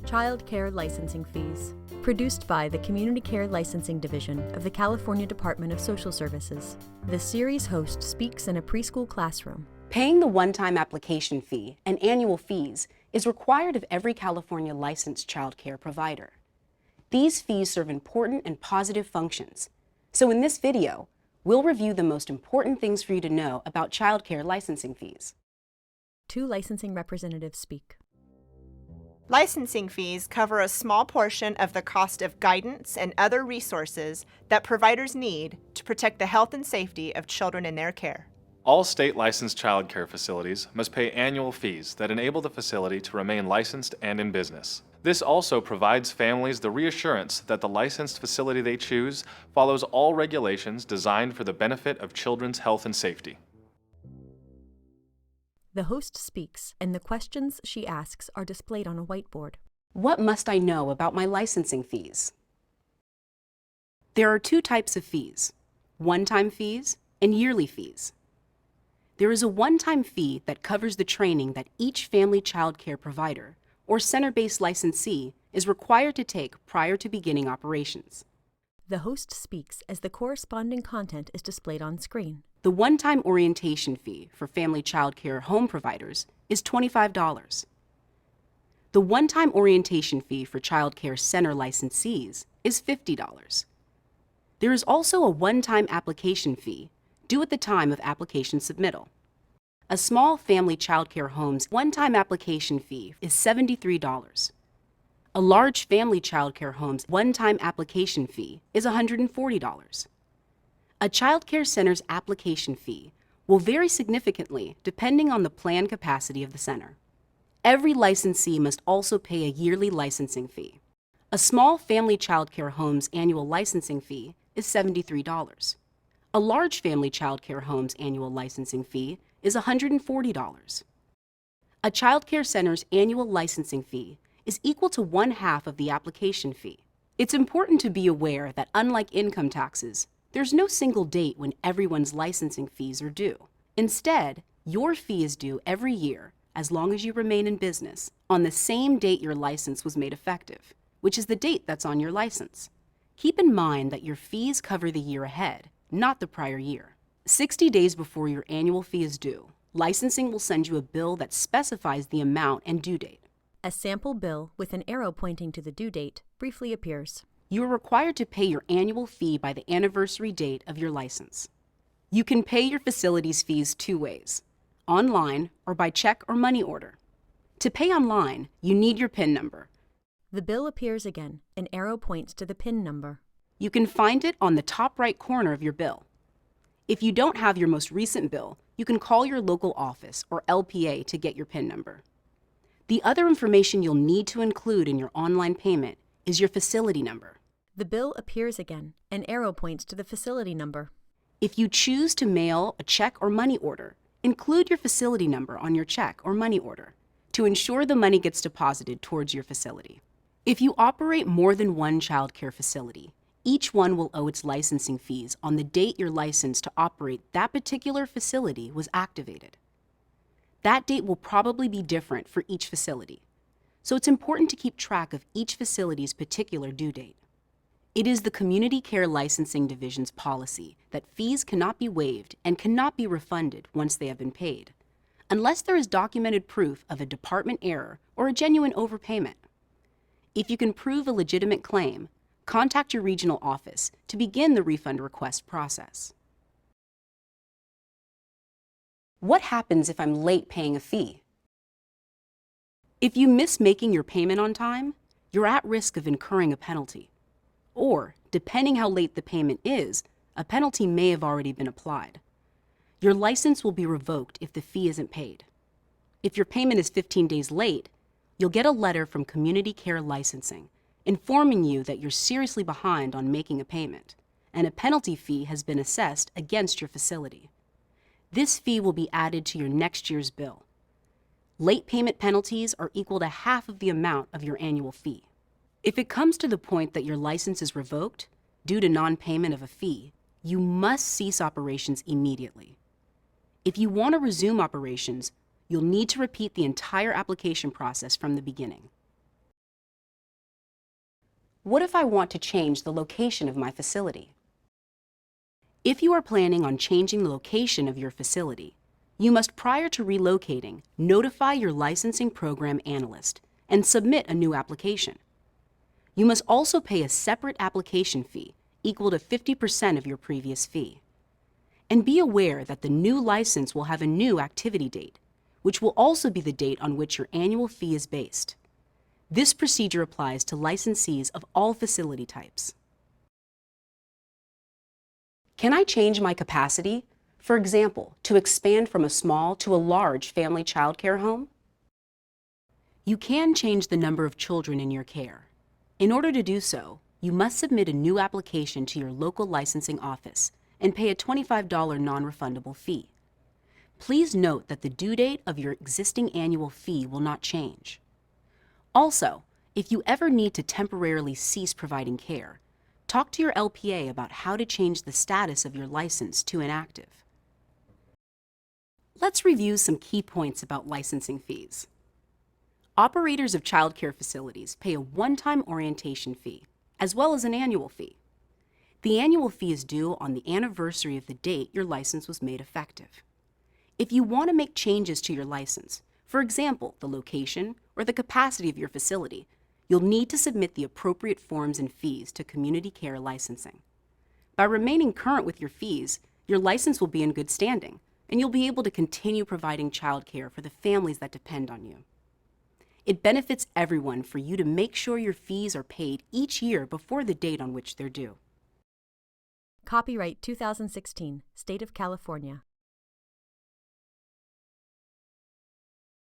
Child Care Licensing Fees. Produced by the Community Care Licensing Division of the California Department of Social Services. The series host speaks in a preschool classroom. Paying the one-time application fee and annual fees is required of every California licensed child care provider. These fees serve important and positive functions. So in this video, we'll review the most important things for you to know about child care licensing fees. Two licensing representatives speak. Licensing fees cover a small portion of the cost of guidance and other resources that providers need to protect the health and safety of children in their care. All state licensed child care facilities must pay annual fees that enable the facility to remain licensed and in business. This also provides families the reassurance that the licensed facility they choose follows all regulations designed for the benefit of children's health and safety. The host speaks, and the questions she asks are displayed on a whiteboard. What must I know about my licensing fees? There are two types of fees, one-time fees and yearly fees. There is a one-time fee that covers the training that each family child care provider or center-based licensee is required to take prior to beginning operations. The host speaks as the corresponding content is displayed on screen. The one-time orientation fee for family child care home providers is $25. The one-time orientation fee for child care center licensees is $50. There is also a one-time application fee due at the time of application submittal. A small family child care home's one-time application fee is $73. A large family child care home's one-time application fee is $140. A child care center's application fee will vary significantly depending on the planned capacity of the center. Every licensee must also pay a yearly licensing fee. A small family child care home's annual licensing fee is $73. A large family child care home's annual licensing fee is $140. A child care center's annual licensing fee is equal to 1/2 of the application fee. It's important to be aware that unlike income taxes, there's no single date when everyone's licensing fees are due. Instead, your fee is due every year as long as you remain in business on the same date your license was made effective, which is the date that's on your license. Keep in mind that your fees cover the year ahead, not the prior year. 60 days before your annual fee is due, licensing will send you a bill that specifies the amount and due date. A sample bill with an arrow pointing to the due date briefly appears. You are required to pay your annual fee by the anniversary date of your license. You can pay your facilities fees two ways, online or by check or money order. To pay online, you need your PIN number. The bill appears again. An arrow points to the PIN number. You can find it on the top right corner of your bill. If you don't have your most recent bill, you can call your local office or LPA to get your PIN number. The other information you'll need to include in your online payment is your facility number. The bill appears again. An arrow points to the facility number. If you choose to mail a check or money order, include your facility number on your check or money order to ensure the money gets deposited towards your facility. If you operate more than one child care facility, each one will owe its licensing fees on the date your license to operate that particular facility was activated. That date will probably be different for each facility, so it's important to keep track of each facility's particular due date. It is the Community Care Licensing Division's policy that fees cannot be waived and cannot be refunded once they have been paid, unless there is documented proof of a department error or a genuine overpayment. If you can prove a legitimate claim, contact your regional office to begin the refund request process. What happens if I'm late paying a fee? If you miss making your payment on time, you're at risk of incurring a penalty. Or, depending how late the payment is, a penalty may have already been applied. Your license will be revoked if the fee isn't paid. If your payment is 15 days late, you'll get a letter from Community Care Licensing informing you that you're seriously behind on making a payment, and a penalty fee has been assessed against your facility. This fee will be added to your next year's bill. Late payment penalties are equal to 1/2 of the amount of your annual fee. If it comes to the point that your license is revoked due to non-payment of a fee, you must cease operations immediately. If you want to resume operations, you'll need to repeat the entire application process from the beginning. what if I want to change the location of my facility? If you are planning on changing the location of your facility, you must, prior to relocating, notify your licensing program analyst and submit a new application. You must also pay a separate application fee equal to 50% of your previous fee. And be aware that the new license will have a new activity date, which will also be the date on which your annual fee is based. This procedure applies to licensees of all facility types. Can I change my capacity? For example, to expand from a small to a large family child care home? You can change the number of children in your care. In order to do so, you must submit a new application to your local licensing office and pay a $25 non-refundable fee. Please note that the due date of your existing annual fee will not change. Also, if you ever need to temporarily cease providing care, talk to your LPA about how to change the status of your license to inactive. Let's review some key points about licensing fees. Operators of child care facilities pay a one-time orientation fee, as well as an annual fee. The annual fee is due on the anniversary of the date your license was made effective. If you want to make changes to your license, for example, the location or the capacity of your facility, you'll need to submit the appropriate forms and fees to Community Care Licensing. By remaining current with your fees, your license will be in good standing, and you'll be able to continue providing child care for the families that depend on you. It benefits everyone for you to make sure your fees are paid each year before the date on which they're due. Copyright 2016, State of California.